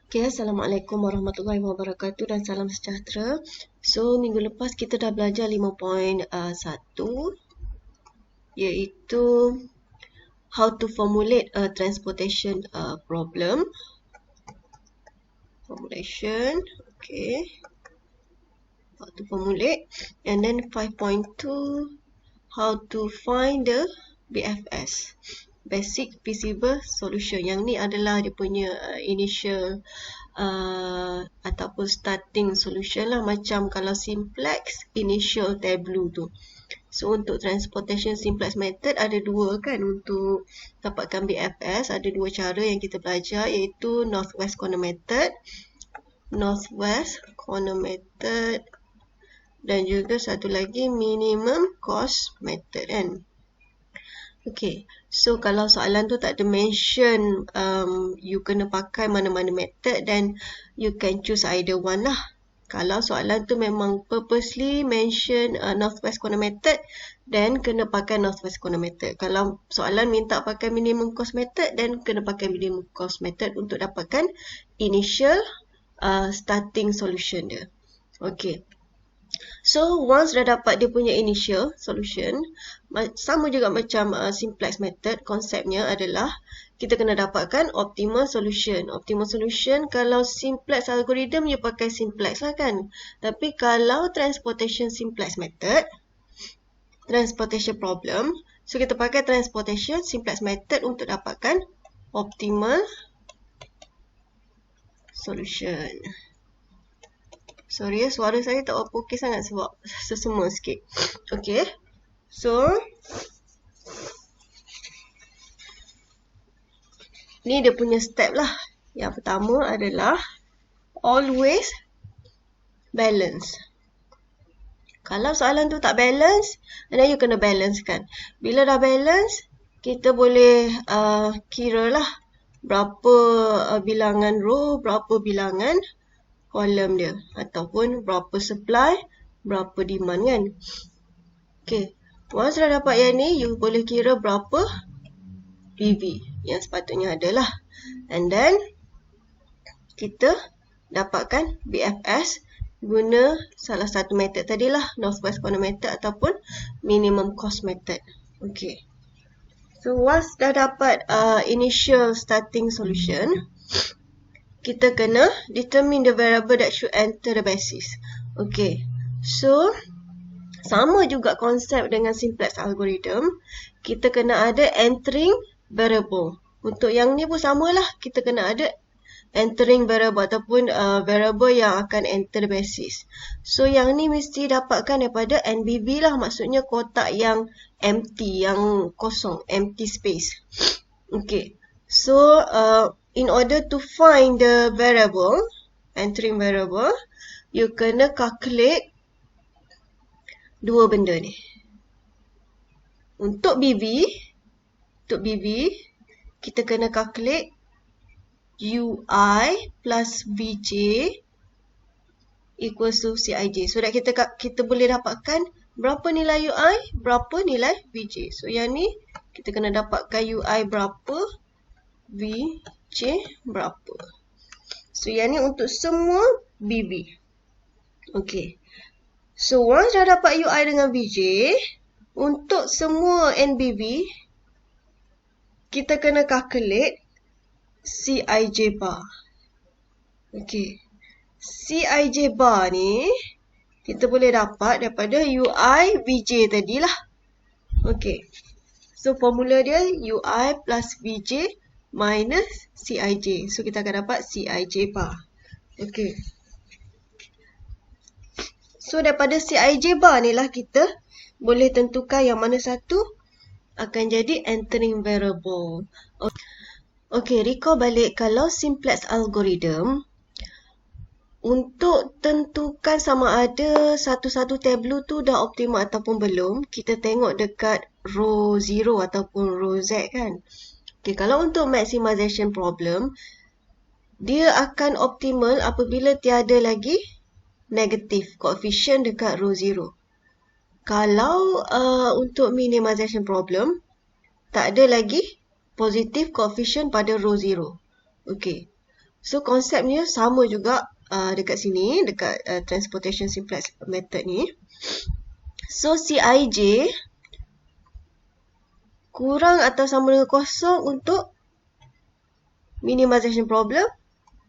Okay, Assalamualaikum warahmatullahi wabarakatuh dan salam sejahtera. So, minggu lepas kita dah belajar 5.1 iaitu how to formulate a transportation problem. Formulation, okay. How to formulate. And then 5.2, how to find the BFS. Basic Feasible Solution. Yang ni adalah dia punya initial ataupun starting solution lah, macam kalau simplex initial tableau tu. So untuk transportation simplex method ada dua kan, untuk dapatkan BFS ada dua cara yang kita belajar, iaitu northwest corner method dan juga satu lagi minimum cost method kan. Okay, so kalau soalan tu tak ada mention you kena pakai mana-mana method, then you can choose either one lah. Kalau soalan tu memang purposely mention northwest corner method, then kena pakai northwest corner method. Kalau soalan minta pakai minimum cost method, then kena pakai minimum cost method untuk dapatkan initial starting solution dia. Okay. So, once dah dapat dia punya initial solution, sama juga macam simplex method, konsepnya adalah kita kena dapatkan optimal solution. Optimal solution, kalau simplex algorithm, you pakai simplex lah kan. Tapi kalau transportation simplex method, transportation problem, so kita pakai transportation simplex method untuk dapatkan optimal solution. Sorry ya, suara saya tak apa okey sangat sebab sesema sikit. Okay. So, ni dia punya step lah. Yang pertama adalah always balance. Kalau soalan tu tak balance, then you kena balance kan. Bila dah balance, kita boleh kira lah berapa bilangan row, berapa bilangan kolom dia, ataupun berapa supply, berapa demand kan. Okay, once dah dapat yang ni, you boleh kira berapa PV yang sepatutnya ada lah. And then kita dapatkan BFS guna salah satu method tadilah, northwest corner method ataupun minimum cost method. Okay, so once dah dapat initial starting solution, kita kena determine the variable that should enter the basis. Okay, so sama juga konsep dengan simplex algorithm. Kita kena ada entering variable. Untuk yang ni pun samalah, kita kena ada entering variable ataupun variable yang akan enter the basis. So yang ni mesti dapatkan daripada NBV lah, maksudnya kotak yang empty, yang kosong, empty space. Okay, so in order to find the variable, entering variable, you kena calculate dua benda ni. Untuk BV, kita kena calculate UI plus VJ equals to CIJ. So that kita boleh dapatkan berapa nilai UI, berapa nilai VJ. So yang ni kita kena dapatkan UI berapa, VJ berapa. So yang ni untuk semua BV. Okay. So once dah dapat UI dengan VJ, untuk semua NBV, kita kena calculate CIJ bar. Okay. CIJ bar ni, kita boleh dapat daripada UI VJ tadilah. Okay. So formula dia UI plus VJ minus CIJ. So kita akan dapat CIJ bar. Okay. So daripada CIJ bar ni lah kita boleh tentukan yang mana satu akan jadi entering variable. Okay, recall balik, kalau simplex algorithm, untuk tentukan sama ada satu-satu tableau tu dah optimal ataupun belum, kita tengok dekat row 0 ataupun row Z kan. Okay, kalau untuk maximization problem, dia akan optimal apabila tiada lagi negatif coefficient dekat row 0. Kalau untuk minimization problem, tak ada lagi positif coefficient pada row 0. Okay. So konsepnya sama juga dekat sini, dekat transportation simplex method ni. So Cij kurang atau sama dengan kosong untuk minimization problem,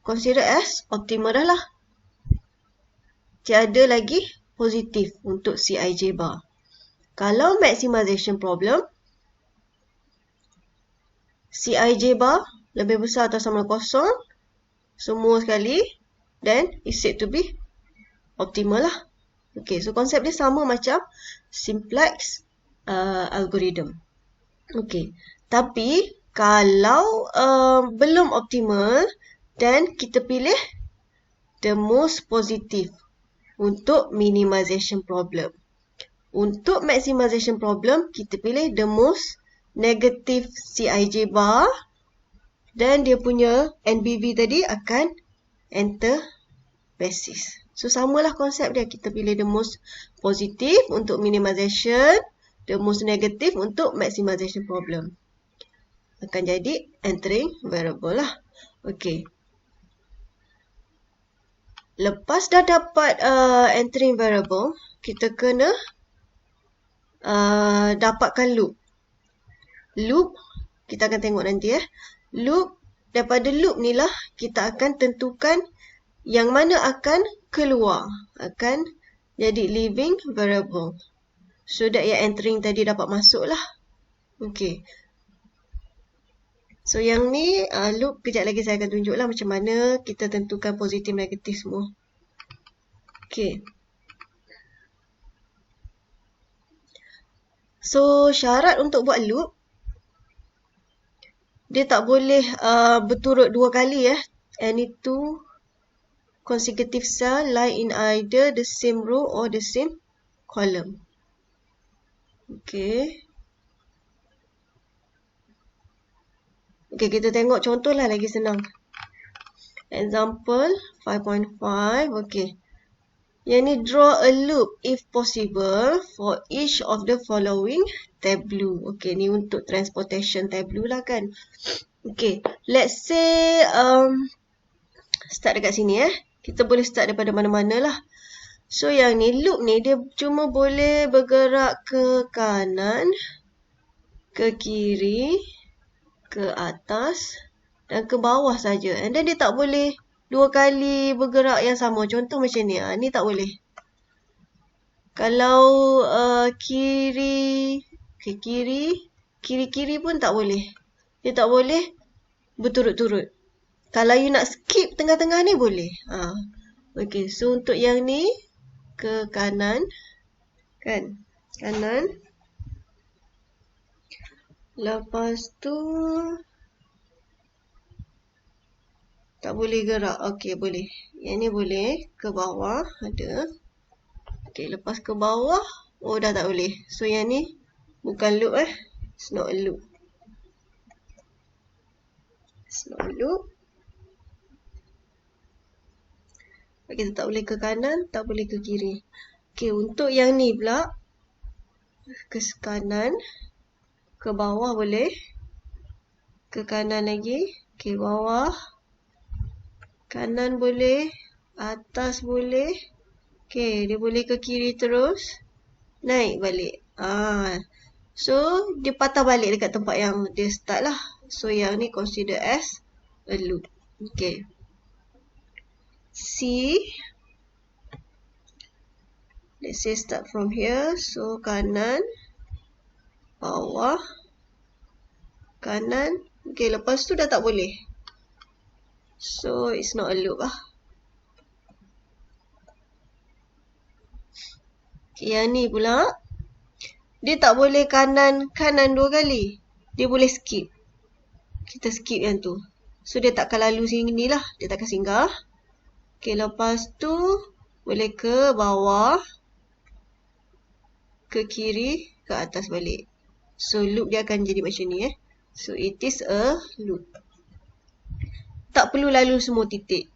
consider as optimal dah lah. Tiada lagi positif untuk Cij bar. Kalau maximization problem, Cij bar lebih besar atau sama dengan kosong, semua sekali, then is said to be optimal lah. Okay, so konsep dia sama macam simplex algorithm. Okay, tapi kalau belum optimal, then kita pilih the most positive untuk minimization problem. Untuk maximization problem, kita pilih the most negative Cij bar, dan dia punya NBV tadi akan enter basis. So samalah konsep dia, kita pilih the most positive untuk minimization, the most negative untuk maximization problem. Akan jadi entering variable lah. Okay. Lepas dah dapat entering variable, kita kena dapatkan loop. Loop, kita akan tengok nanti Loop, daripada loop ni lah kita akan tentukan yang mana akan keluar, akan jadi living variable. So that yang entering tadi dapat masuk lah. Okay. So yang ni loop, kejap lagi saya akan tunjuk lah macam mana kita tentukan positif negatif semua. Okay. So syarat untuk buat loop, dia tak boleh berturut dua kali Any two consecutive cell lie in either the same row or the same column. Okay. Okay, kita tengok contoh lah lagi senang. Example 5.5. Okay. Yang ni, draw a loop if possible for each of the following tableau. Okay, ni untuk transportation tableau lah kan. Okay, let's say start dekat sini Kita boleh start daripada mana-mana lah. So yang ni, loop ni dia cuma boleh bergerak ke kanan, ke kiri, ke atas dan ke bawah saja. And then dia tak boleh dua kali bergerak yang sama. Contoh macam ni. Ni tak boleh. Kalau kiri pun tak boleh. Dia tak boleh berturut-turut. Kalau you nak skip tengah-tengah ni boleh. Okay, so untuk yang ni ke kanan kan. Kanan. Lepas tu tak boleh gerak. Okay, boleh. Yang ni boleh. Ke bawah ada. Okay, lepas ke bawah. Oh, dah tak boleh. So, yang ni bukan loop It's not a loop. It's not a loop. Okay, tak boleh ke kanan. Tak boleh ke kiri. Okay, untuk yang ni pula. Ke kanan. Ke bawah boleh. Ke kanan lagi. Okay, bawah. Kanan boleh. Atas boleh. Okay, dia boleh ke kiri terus. Naik balik. So, dia patah balik dekat tempat yang dia start lah. So, yang ni consider as a loop. Okay. C. Let's say start from here. So, kanan. Bawah. Kanan. Okay, lepas tu dah tak boleh. So, it's not a loop Okay, yang ni pula. Dia tak boleh kanan dua kali. Dia boleh skip. Kita skip yang tu. So, dia takkan lalu sini lah. Dia takkan singgah. Okay, lepas tu. Boleh ke bawah. Ke kiri. Ke atas balik. So, loop dia akan jadi macam ni So, it is a loop. Tak perlu lalu semua titik.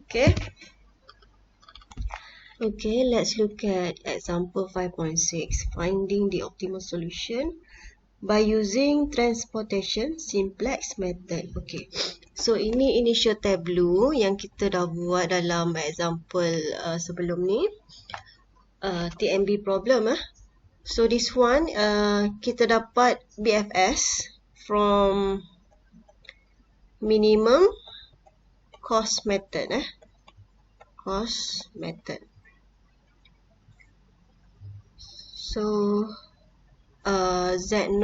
Okay. Okay, let's look at example 5.6. Finding the optimal solution by using transportation simplex method. Okay. So, ini initial tableau yang kita dah buat dalam example sebelum ni. TMB problem. So, this one, kita dapat BFS from minimum cost method. Cost method. So, Z0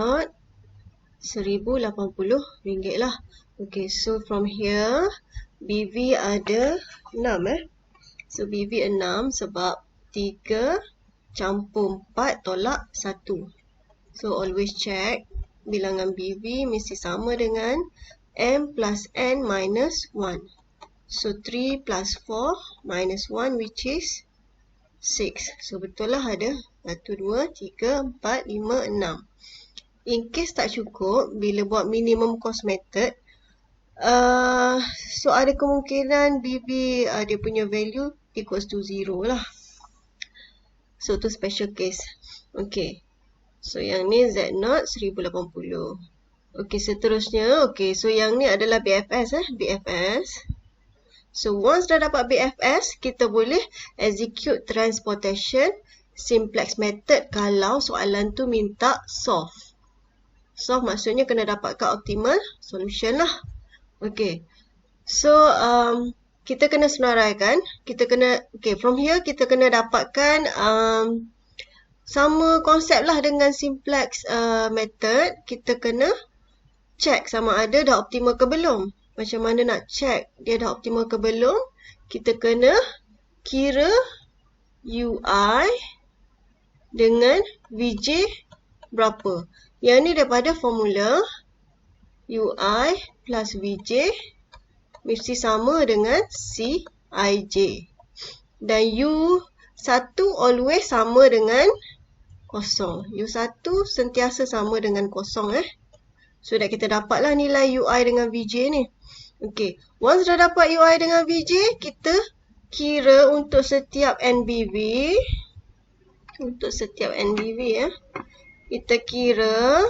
RM1,080 lah. Okay, so from here, BV ada 6 So, BV 6 sebab 3 campur 4 tolak 1. So, always check bilangan BV mesti sama dengan M plus N minus 1. So, 3 plus 4 minus 1 which is 6. So, betul lah ada 1, 2, 3, 4, 5, 6. In case tak cukup, bila buat minimum cost method, so ada kemungkinan BV dia punya value equals to 0 lah. So, tu special case. Okay. So, yang ni Z0 RM1,080. Okay, seterusnya. Okay, so yang ni adalah BFS. BFS. So, once dah dapat BFS, kita boleh execute transportation simplex method kalau soalan tu minta solve. Solve maksudnya kena dapatkan optimal solution lah. Okay. So, kita kena senaraikan. Okay, from here kita kena dapatkan sama konsep lah dengan simplex method. Kita kena check sama ada dah optimal ke belum. Macam mana nak check dia dah optimal ke belum? Kita kena kira UI dengan VJ berapa. Yang ni daripada formula UI plus VJ mesti sama dengan CIJ. Dan U1 always sama dengan kosong. U1 sentiasa sama dengan kosong. So, dah kita dapatlah nilai UI dengan VJ ni. Okay. Once dah dapat UI dengan VJ, kita kira untuk setiap NBV. Untuk setiap NBV kita kira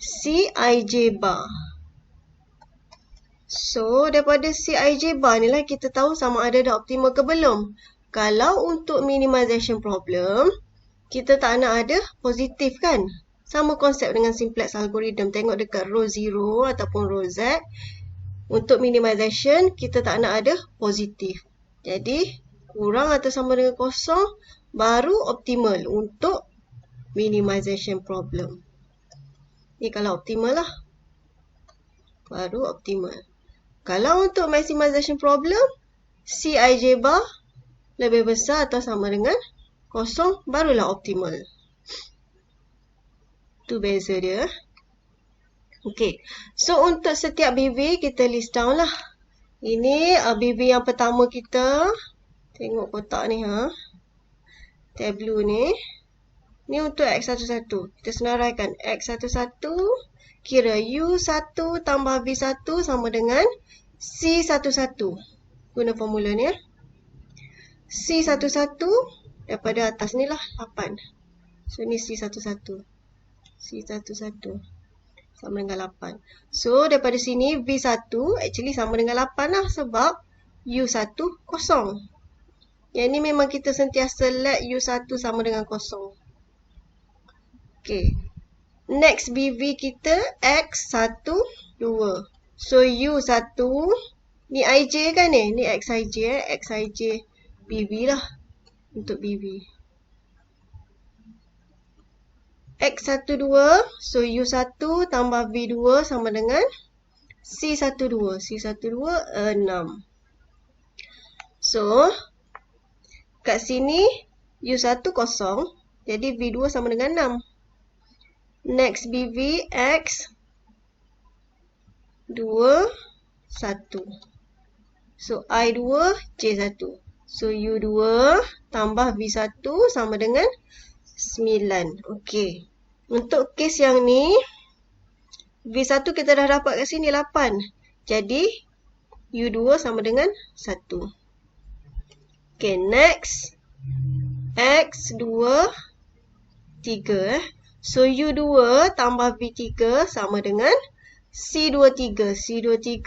CIJ bar. So, daripada CIJ bar ni lah kita tahu sama ada dah optimal ke belum. Kalau untuk minimization problem, kita tak nak ada positif kan? Sama konsep dengan simplex algorithm. Tengok dekat row 0 ataupun row Z. Untuk minimization, kita tak nak ada positif. Jadi, kurang atau sama dengan kosong, baru optimal untuk minimization problem. Ni kalau optimal lah. Baru optimal. Kalau untuk maximization problem, CIJ bar lebih besar atau sama dengan kosong, barulah optimal. Tu beza dia. Okay. So, untuk setiap BV, kita list down lah. Ini BV yang pertama kita. Tengok kotak ni. Tableau ni. Ni untuk X11. Kita senaraikan X11 kira U1 tambah V1 sama dengan C11. Guna formula ni C11 daripada atas ni lah 8. So, ni C11. C11 sama dengan 8. So, daripada sini V1 actually sama dengan 8 lah sebab U1 kosong. Yang ni memang kita sentiasa let U1 sama dengan kosong. Okay. Next BV kita X12. So, U1 ni IJ kan ni? Ni XIJ. XIJ BV lah. Untuk BV. X12. So, U1 tambah V2 sama dengan C12. C12 6. So, kat sini U1 kosong. Jadi, V2 sama dengan 6. Next BV X 2 1. So I2 J1. So U2 tambah V1 sama dengan 9. Okey. Untuk kes yang ni V1 kita dah dapat kat sini 8. Jadi U2 sama dengan 1. Okey, next X2 3. So, U2 tambah V3 sama dengan C23. C23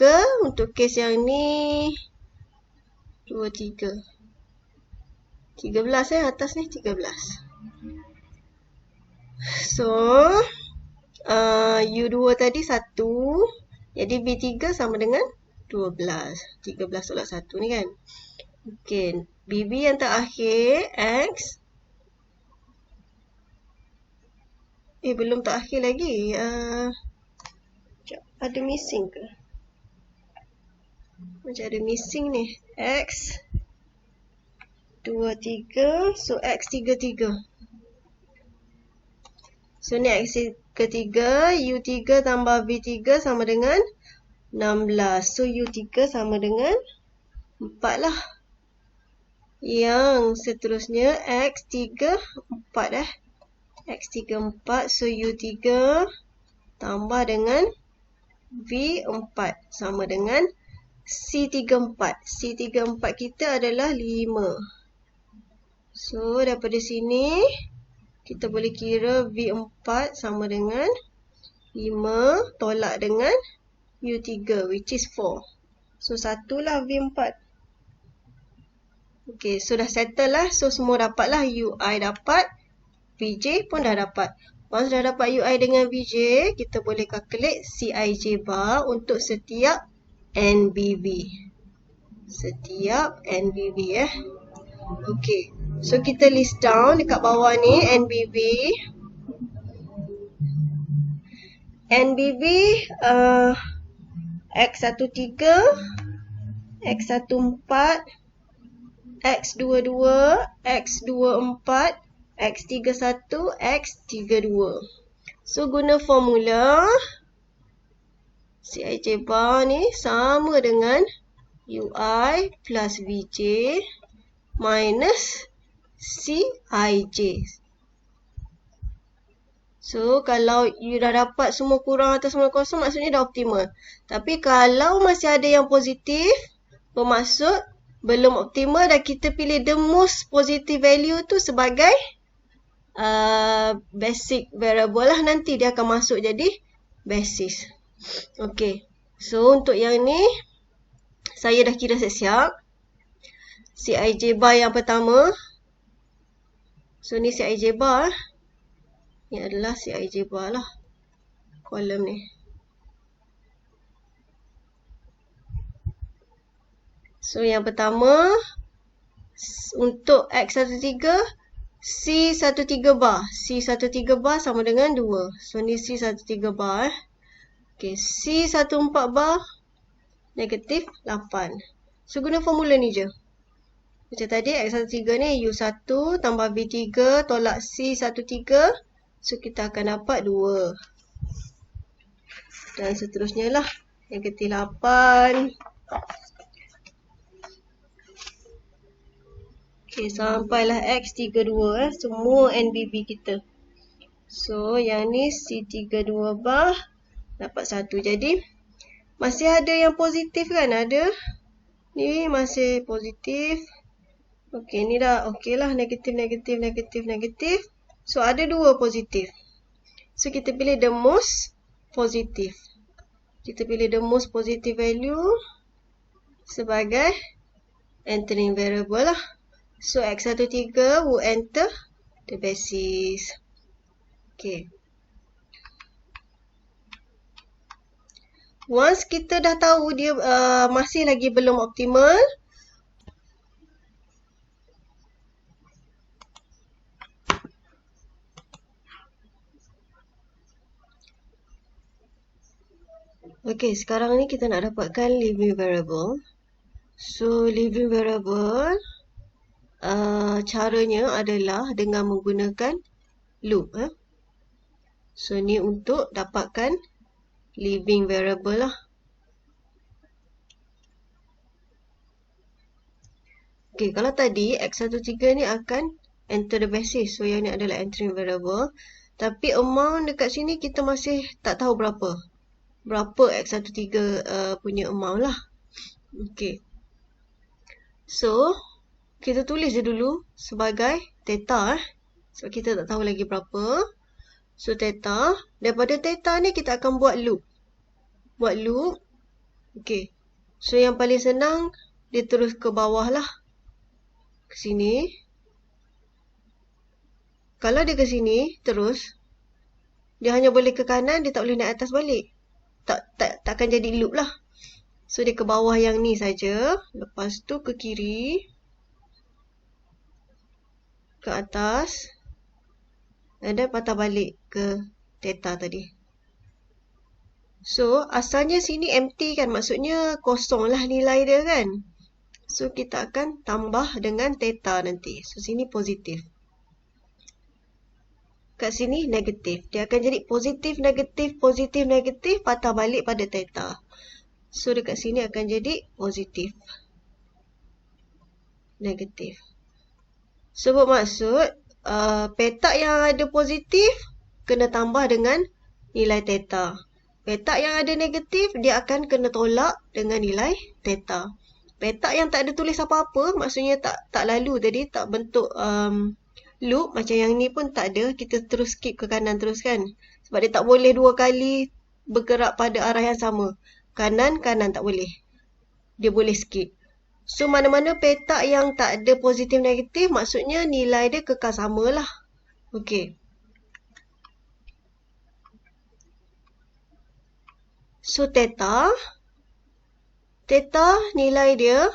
untuk kes yang ni 23. 13 atas ni 13. So U2 tadi 1. Jadi B3 sama dengan 12. 13 tolak 1 ni kan. Okey, BB yang terakhir X. Belum terakhir lagi. Ada missing ke? Macam ada missing ni. X 23. So X 33. So ni X ketiga. U3 tambah V3 sama dengan 16. So U3 sama dengan 4 lah. Yang seterusnya X3 4 X3 4. So U3 tambah dengan V4 sama dengan C34. C34 kita adalah 5. So daripada sini kita boleh kira V4 sama dengan 5 tolak dengan U3 which is 4. So 1 lah V4. Okay, so dah settle lah. So semua dapat lah. UI dapat, VJ pun dah dapat. Once dah dapat UI dengan VJ, kita boleh calculate CIJ bar untuk setiap NBB. Setiap NBB Okay, so kita list down dekat bawah ni NBB. NBB X13, X14, X22, X24, X31, X32. So guna formula CIJ bar ni sama dengan UI plus VJ minus CIJ. So kalau you dah dapat semua kurang atau semua kosong, maksudnya dah optimal. Tapi kalau masih ada yang positif, bermaksud belum optimal dan kita pilih the most positive value tu sebagai basic variable lah. Nanti dia akan masuk jadi basis. Okay. So untuk yang ni, saya dah kira siap-siap. CIJ bar yang pertama. So ni CIJ bar. Ni adalah CIJ bar lah. Kolom ni. So yang pertama, untuk X13, C13 bar. C13 bar sama dengan 2. So ni C13 bar. Okay, C14 bar negatif 8. So guna formula ni je. Macam tadi X13 ni U1 tambah V3 tolak C13. So kita akan dapat 2. Dan seterusnya lah. Negatif 8. Okay, sampailah X32 semua NBB kita. So yang ni C32 bar dapat 1. Jadi masih ada yang positif kan? Ada. Ni masih positif. Okay, ni dah okay lah. Negatif, negatif, negatif, negatif. So ada 2 positif. So kita pilih the most positive. Kita pilih the most positive value sebagai entering variable lah. So X13 will enter the basis. Okay. Once kita dah tahu dia masih lagi belum optimal. Okay, sekarang ni kita nak dapatkan living variable. So living variable caranya adalah dengan menggunakan loop. So ni untuk dapatkan living variable lah. Okay, kalau tadi X13 ni akan enter the basis. So yang ni adalah entering variable. Tapi amount dekat sini kita masih tak tahu berapa. Berapa X13 punya amount lah. Okay. So kita tulis je dulu sebagai theta. Sebab kita tak tahu lagi berapa. So theta. Daripada theta ni kita akan buat loop. buat loop. Okay. So, yang paling senang, dia terus ke bawah lah. Ke sini. Kalau dia ke sini, terus, dia hanya boleh ke kanan, dia tak boleh naik atas balik. Takkan jadi loop lah. So, dia ke bawah yang ni saja. Lepas tu ke kiri. Ke atas. Dan patah balik ke theta tadi. So, asalnya sini empty kan. Maksudnya kosong lah nilai dia kan. So, kita akan tambah dengan theta nanti. So, sini positif. Kat sini negatif. Dia akan jadi positif, negatif, positif, negatif. Patah balik pada theta. So, dekat sini akan jadi positif. Negatif. So, bermaksud, petak yang ada positif, kena tambah dengan nilai theta. Petak yang ada negatif, dia akan kena tolak dengan nilai theta. Petak yang tak ada tulis apa-apa, maksudnya tak lalu tadi, tak bentuk loop. Macam yang ni pun tak ada, kita terus skip ke kanan terus kan. Sebab dia tak boleh dua kali bergerak pada arah yang sama. Kanan tak boleh. Dia boleh skip. So, mana-mana petak yang tak ada positif negatif, maksudnya nilai dia kekal sama lah. Okay. So, theta nilai dia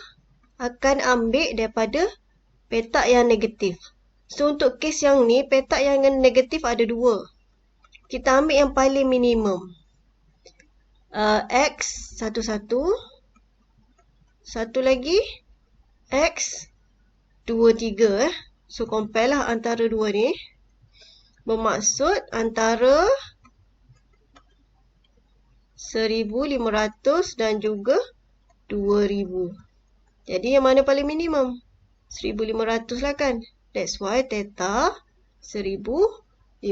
akan ambil daripada petak yang negatif. So, untuk kes yang ni, petak yang negatif ada dua. Kita ambil yang paling minimum. X, satu. Satu lagi, X, 2, 3. So, compare lah antara dua ni. Bermaksud antara 1,500 dan juga 2,000. Jadi, yang mana paling minimum? 1,500 lah kan. That's why theta 1,500.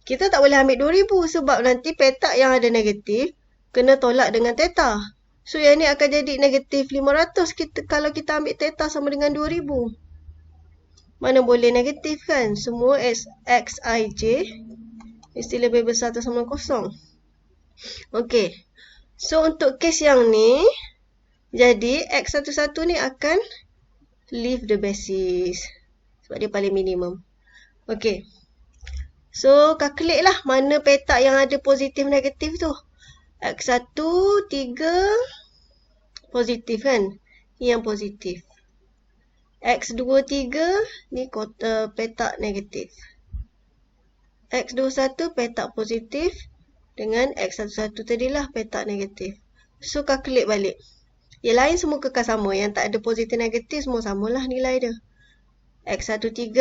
Kita tak boleh ambil 2,000 sebab nanti petak yang ada negatif kena tolak dengan theta. So, yang ni akan jadi negatif 500 kalau kita ambil theta sama dengan 2,000. Mana boleh negatif kan? Semua Xij mesti lebih besar atau sama dengan kosong. Okay. So, untuk kes yang ni, jadi X11 ni akan leave the basis. Sebab dia paling minimum. Okay. So, calculate lah mana petak yang ada positif negatif tu. X1, 3, positif kan? Ni yang positif. X2, 3, ni petak negatif. X21, petak positif. Dengan X11 tadilah petak negatif. So, calculate balik. Yang lain semua kekal sama. Yang tak ada positif negatif semua samalah nilai dia. X13.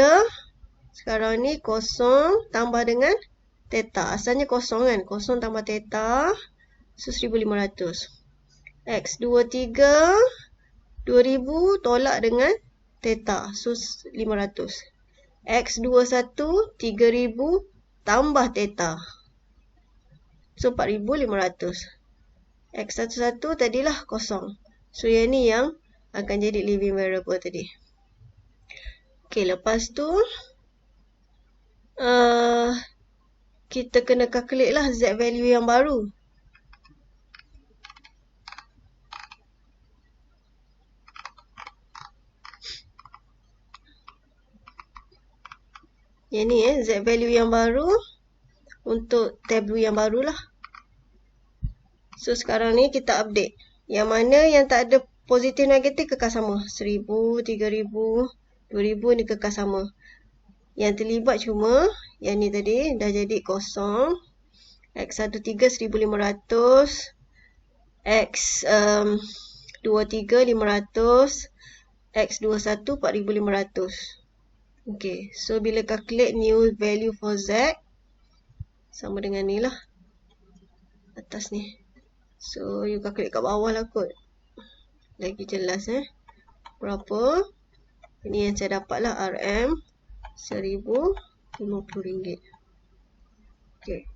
Sekarang ni kosong tambah dengan theta. Asalnya kosong kan. Kosong tambah theta. So, 1,500. X23. 2,000 tolak dengan theta. So, 500. X21. 3,000 tambah theta. So, 4,500. X11 tadilah kosong. So, yang ni yang akan jadi living variable tadi. Okay, lepas tu, kita kena calculate lah Z value yang baru. Yang ni Z value yang baru untuk tableau yang baru lah. So, sekarang ni kita update. Yang mana yang tak ada positif negatif kekal sama. 1,000, 3,000, 2,000 ni kekal sama. Yang terlibat cuma yang ni tadi dah jadi kosong. X13 1,500. X23 500. X21 4,500. Okay, so bila calculate new value for Z, sama dengan ni lah. Atas ni. So, you calculate kat bawah lah kot. Lagi jelas berapa. Ini yang saya dapat lah. RM RM1,050. Okay.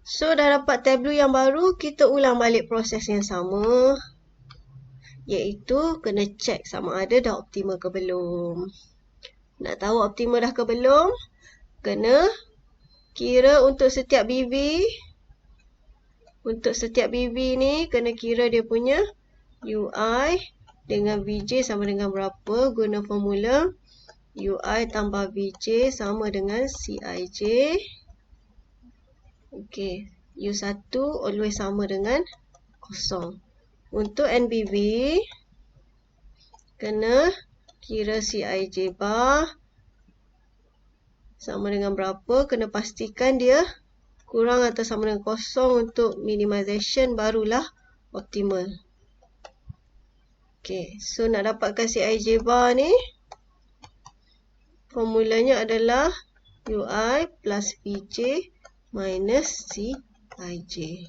So, dah dapat tableau yang baru. Kita ulang balik proses yang sama. Iaitu, kena check sama ada dah optimal ke belum. Nak tahu optimal dah ke belum? Kena kira untuk setiap BV. Untuk setiap BV ni, kena kira dia punya UI dengan VJ sama dengan berapa. Guna formula UI tambah VJ sama dengan CIJ. Okey, U1 always sama dengan kosong. Untuk NBV, kena kira CIJ bar sama dengan berapa. Kena pastikan dia kurang atau sama dengan kosong untuk minimization, barulah optimal. Okay, so nak dapatkan CIJ bar ni, formulanya adalah UI plus VJ minus CIJ.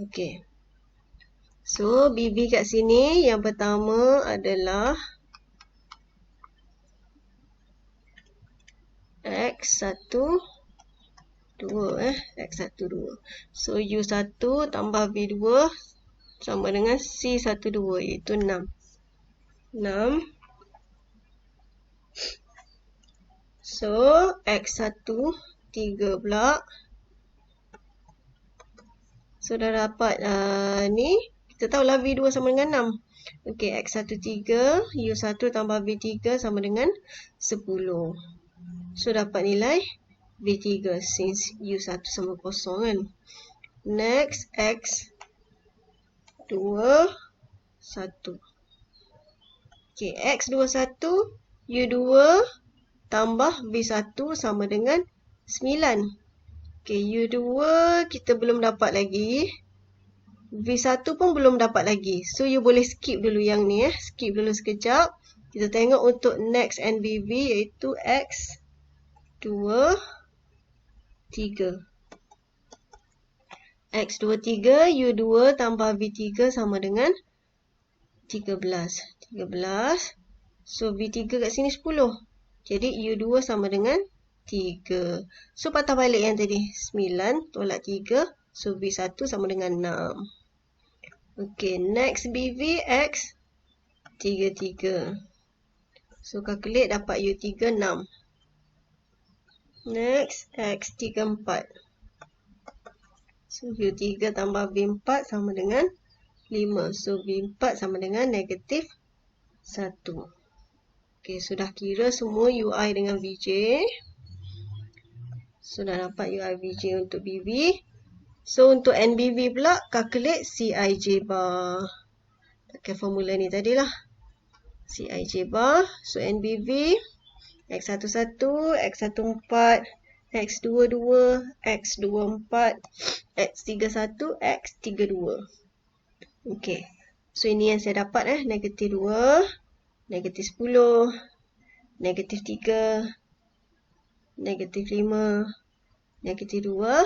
Okay. So, BV kat sini yang pertama adalah X1, 2. X1, 2. So, U1 tambah V2 sama dengan C12, iaitu 6. 6. So, X1, 3 pula. So, dah dapat ni. Kita tahulah V2 sama dengan 6. Okey, X1, 3. U1 tambah V3 sama dengan 10. So, dapat nilai V3 since U1 sama kosong kan. Next, X2, 1. Okey, X21, U2 tambah V1 sama dengan 9. Okey, U2 kita belum dapat lagi. V1 pun belum dapat lagi. So, you boleh skip dulu yang ni. Skip dulu sekejap. Kita tengok untuk next NBV iaitu X23. X23, U2 tambah V3 sama dengan 13. 13. So, V3 kat sini 10. Jadi, U2 sama dengan 3. So, patah balik yang tadi. 9 tolak 3. So, V1 sama dengan 6. Okey, next BV X33. So, calculate dapat U3 6. Next, X34. So, U3 tambah V4 sama dengan 5. So, V4 sama dengan negatif 1. Okey, sudah kira semua UI dengan VJ. Sudah dapat UI VJ untuk BV. So, untuk NBV pula, calculate CIJ bar. Pakai formula ni tadilah. CIJ bar. So, NBV, X11, X14, X22, X24, X31, X32. Okey. So, ini yang saya dapat negatif 2, negatif 10, negatif 3, negatif 5, negatif 2,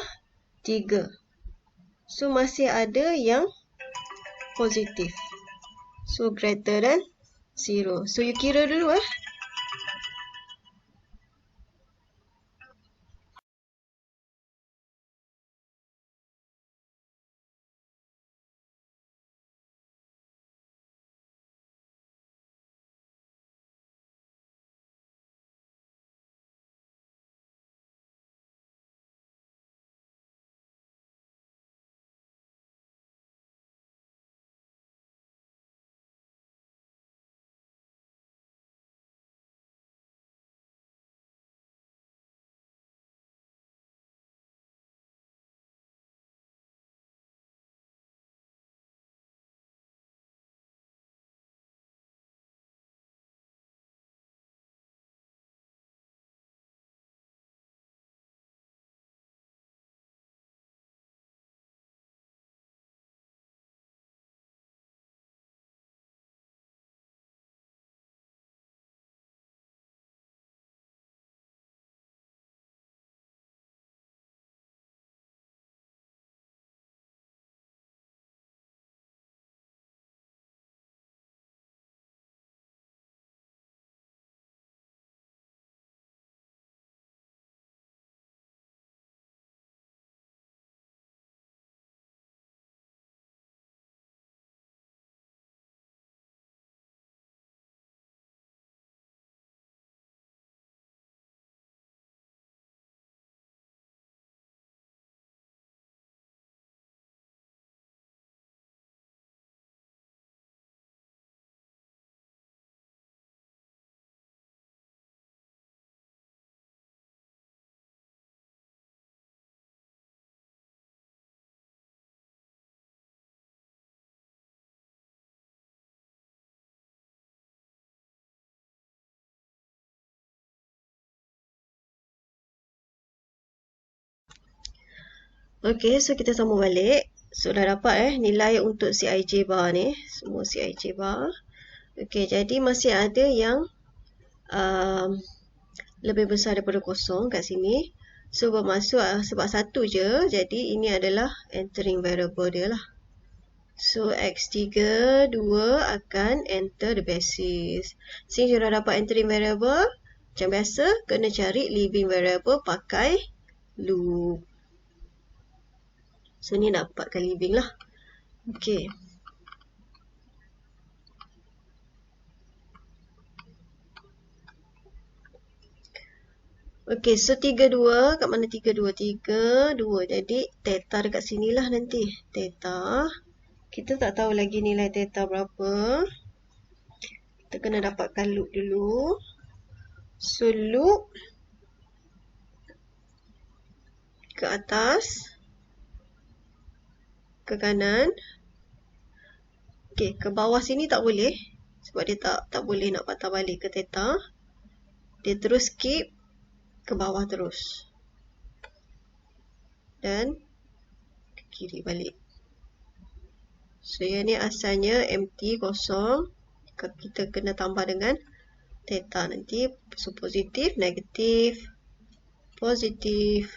3. So, masih ada yang positif. So, greater than 0. So, you kira dulu Okey, so kita sambung balik. So dah dapat nilai untuk Cij bar ni. Semua Cij bar. Okey, jadi masih ada yang lebih besar daripada kosong kat sini. So bermaksud sebab satu je, jadi ini adalah entering variable dia lah. So x3 2 akan enter the basis. Since you dah dapat entering variable, macam biasa kena cari leaving variable pakai loop. So ni dapatkan leaving lah. Okey. Okey, so 32, kat mana 32? 32. Jadi theta dekat sinilah nanti. Theta. Kita tak tahu lagi nilai theta berapa. Kita kena dapatkan loop dulu. So loop ke atas, ke kanan. Okey, ke bawah sini tak boleh. Sebab dia tak boleh nak patah balik ke theta. Dia terus skip ke bawah terus. Dan ke kiri balik. So yang ni asalnya empty, kosong. Kita kena tambah dengan theta nanti. So positif, negatif, positif,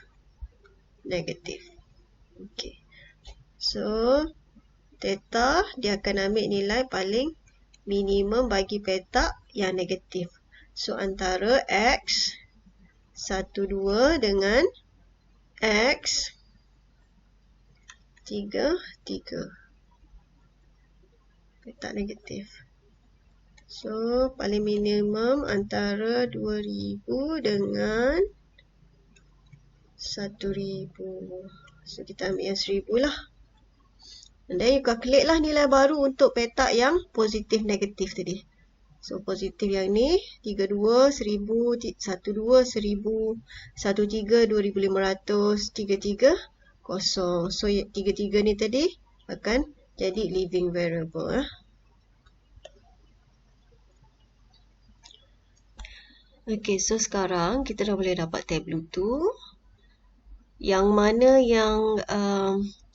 negatif. Okey. So theta dia akan ambil nilai paling minimum bagi petak yang negatif. So antara x 12 dengan x 3. Petak negatif. So paling minimum antara 2000 dengan 1000. So kita ambil yang 1000 lah. And then you calculate lah nilai baru untuk petak yang positif negatif tadi. So positif yang ni 32, 1000, 12, 1000, 13, 2500, 33, 0. So 33 ni tadi akan jadi leaving variable. Okay, so sekarang kita dah boleh dapat tableau tu. Yang mana yang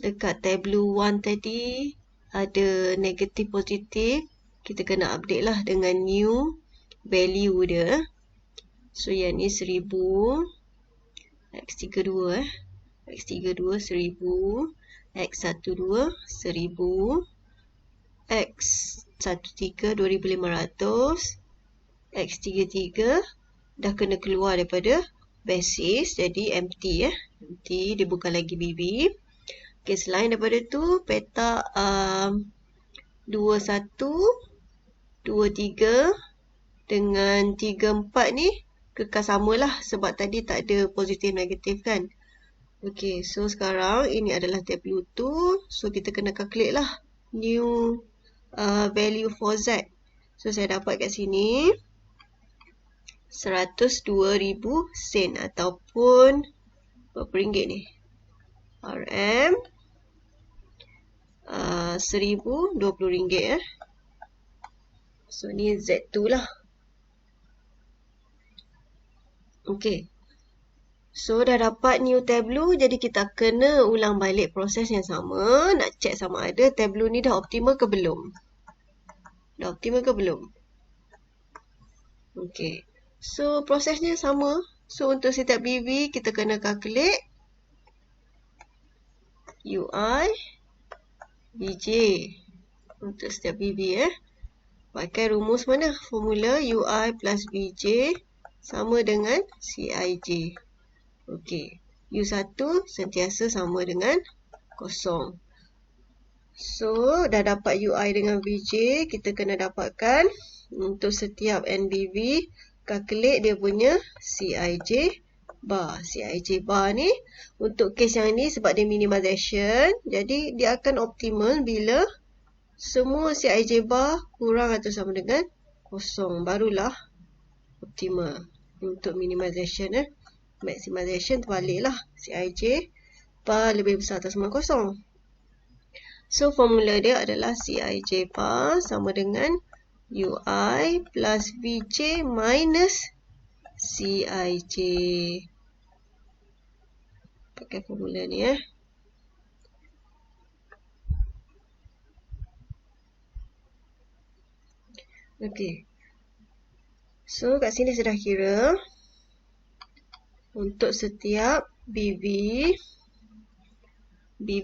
dekat tableau 1 tadi ada negatif positif, kita kena update lah dengan new value dia. So yang ni 1000, x32 x32 1000, x12 1000, x13 2500, x33 dah kena keluar daripada basis, jadi empty empty, dia bukan lagi BB. Okay, selain daripada tu petak 21, 23 dengan 34 ni kekal samalah sebab tadi tak ada positif negatif kan. Okay, so sekarang ini adalah tableau tu. So kita kena calculate lah new value for Z. So saya dapat kat sini 102,000 sen ataupun berapa ringgit ni? RM 1020 ringgit. So ni Z2 lah. Okay. So dah dapat new tableau, jadi kita kena ulang balik proses yang sama. Nak check sama ada tableau ni dah optimal ke belum. Dah optimal ke belum? Okay. So prosesnya sama. So untuk setiap BV kita kena calculate UI BJ untuk setiap BV pakai rumus mana? Formula UI plus BJ sama dengan CIJ. Okey. U1 sentiasa sama dengan 0. So dah dapat UI dengan BJ, kita kena dapatkan untuk setiap NBV calculate dia punya CIJ bar. CIJ bar ni untuk case yang ni sebab dia minimization, jadi dia akan optimal bila semua CIJ bar kurang atau sama dengan 0, barulah optimal. Untuk minimization maximization terbaliklah, CIJ bar lebih besar atau sama 0. So formula dia adalah CIJ bar sama dengan UI plus VJ minus CIJ. Pakai formula ni Okey. So, kat sini saya dah kira. Untuk setiap BB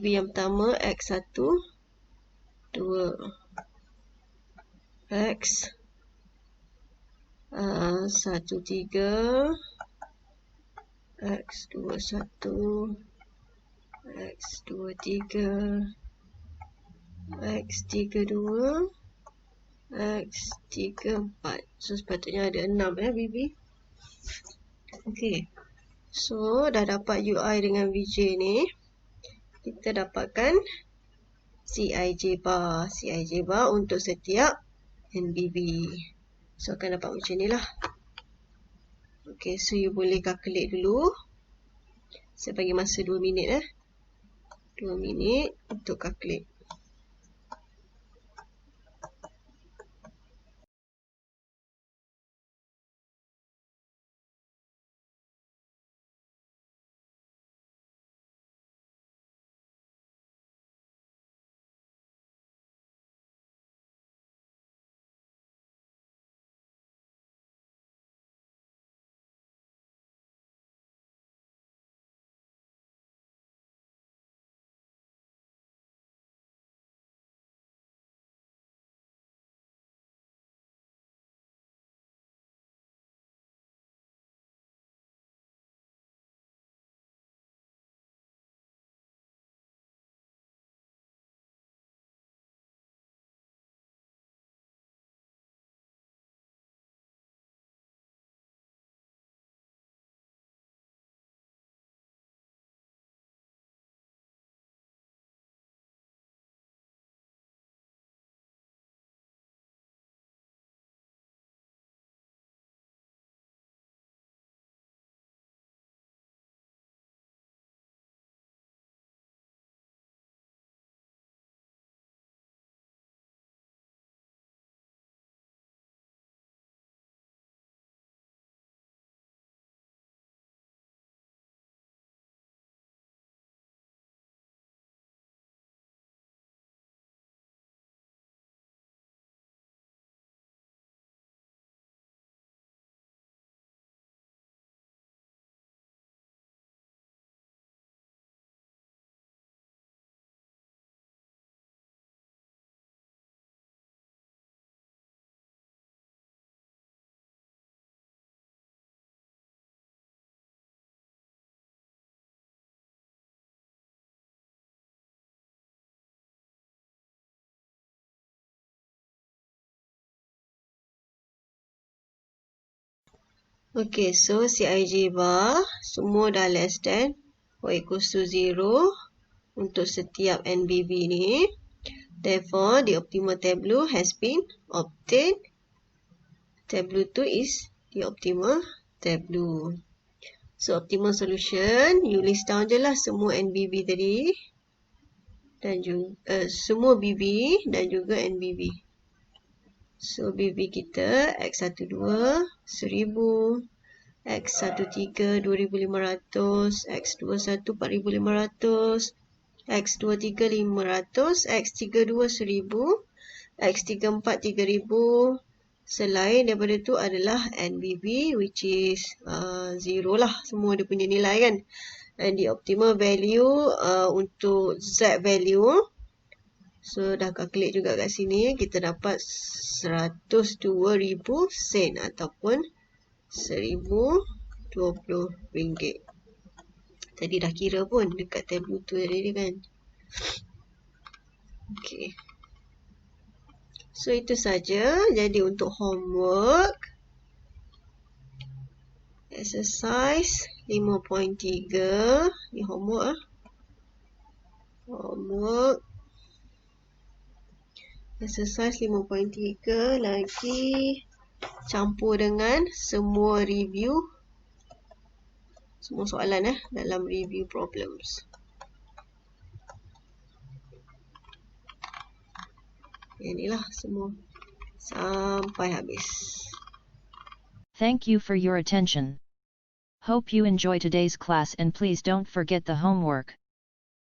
yang pertama X1, 2, X 13, X21, X23, X32, X34. So, sepatutnya ada 6 BB. Okey. So, dah dapat UI dengan VJ ni. Kita dapatkan CIJ bar. CIJ bar untuk setiap NBB. So, akan dapat macam ni lah. Okay, so you boleh calculate dulu. Saya bagi masa 2 minit 2 minit untuk calculate. Okay, so CIJ bar semua dah less than or equals to 0 untuk setiap NBB ni. Therefore, the optimal tableau has been obtained. Tableau 2 is the optimal tableau. So, optimal solution, you list down je lah semua NBB tadi. Dan juga semua BB dan juga NBB. So, BB kita X12 1000, X13 2500, X21 4500, X23 500, X32 1000, X34 3000. Selain daripada tu adalah NBB which is 0 lah, semua dia punya nilai kan. And the optimal value untuk Z value, so dah calculate juga kat sini, kita dapat 102,000 sen ataupun RM1,020. Tadi dah kira pun dekat tableau tu tadi kan. Okay. So itu saja. Jadi untuk homework, exercise 5.3. Ni homework Homework exercise 5.3 lagi campur dengan semua review, semua soalan dalam review problems. Inilah semua sampai habis. Thank you for your attention. Hope you enjoy today's class and please don't forget the homework.